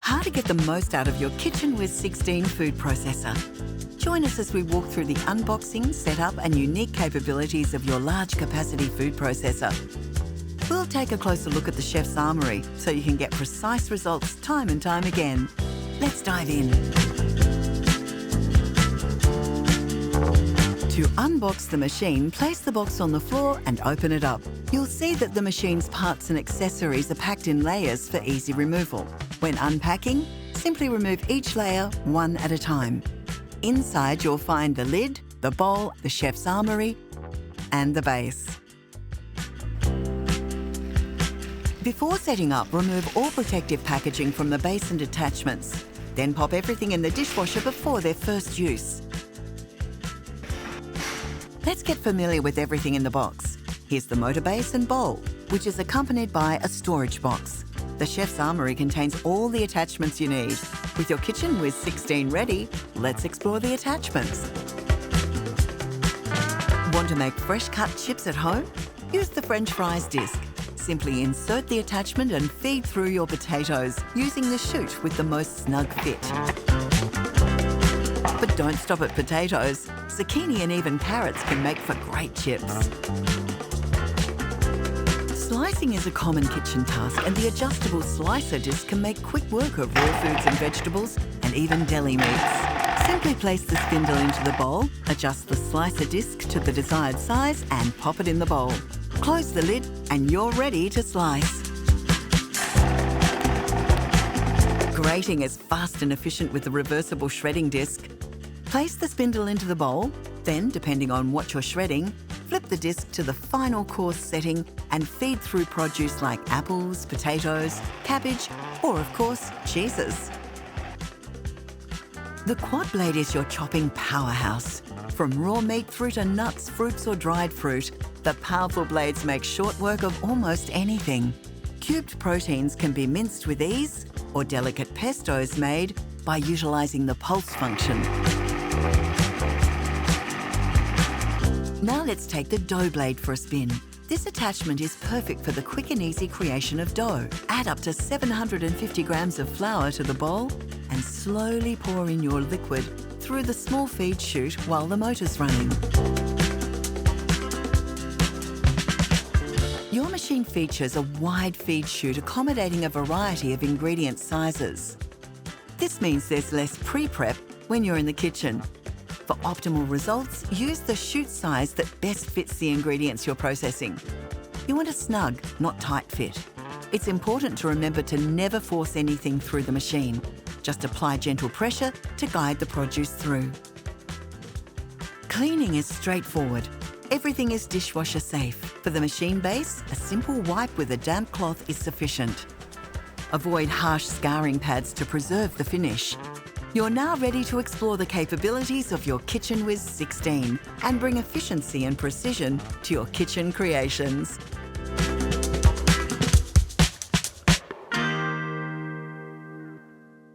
How to get the most out of your Kitchen Wizz 16 food processor. Join us as we walk through the unboxing, setup and unique capabilities of your large capacity food processor. We'll take a closer look at the chef's armoury so you can get precise results time and time again. Let's dive in. To unbox the machine, place the box on the floor and open it up. You'll see that the machine's parts and accessories are packed in layers for easy removal. When unpacking, simply remove each layer one at a time. Inside, you'll find the lid, the bowl, the chef's armoury, and the base. Before setting up, remove all protective packaging from the base and attachments. Then pop everything in the dishwasher before their first use. Let's get familiar with everything in the box. Here's the motor base and bowl, which is accompanied by a storage box. The chef's armoury contains all the attachments you need. With your Kitchen Wizz 16 ready, let's explore the attachments. Want to make fresh cut chips at home? Use the French fries disc. Simply insert the attachment and feed through your potatoes using the chute with the most snug fit. But don't stop at potatoes. Zucchini and even carrots can make for great chips. Slicing is a common kitchen task, and the adjustable slicer disc can make quick work of raw foods and vegetables and even deli meats. Simply place the spindle into the bowl, adjust the slicer disc to the desired size and pop it in the bowl. Close the lid and you're ready to slice. Grating is fast and efficient with the reversible shredding disc. Place the spindle into the bowl, then, depending on what you're shredding, flip the disc to the final coarse setting and feed through produce like apples, potatoes, cabbage, or of course, cheeses. The quad blade is your chopping powerhouse. From raw meat through to nuts, fruits or dried fruit, the powerful blades make short work of almost anything. Cubed proteins can be minced with ease, or delicate pestos made by utilising the pulse function. Now let's take the dough blade for a spin. This attachment is perfect for the quick and easy creation of dough. Add up to 750 grams of flour to the bowl and slowly pour in your liquid through the small feed chute while the motor's running. Your machine features a wide feed chute accommodating a variety of ingredient sizes. This means there's less pre-prep when you're in the kitchen. For optimal results, use the chute size that best fits the ingredients you're processing. You want a snug, not tight fit. It's important to remember to never force anything through the machine. Just apply gentle pressure to guide the produce through. Cleaning is straightforward. Everything is dishwasher safe. For the machine base, a simple wipe with a damp cloth is sufficient. Avoid harsh scouring pads to preserve the finish. You're now ready to explore the capabilities of your Kitchen Wizz 16 and bring efficiency and precision to your kitchen creations.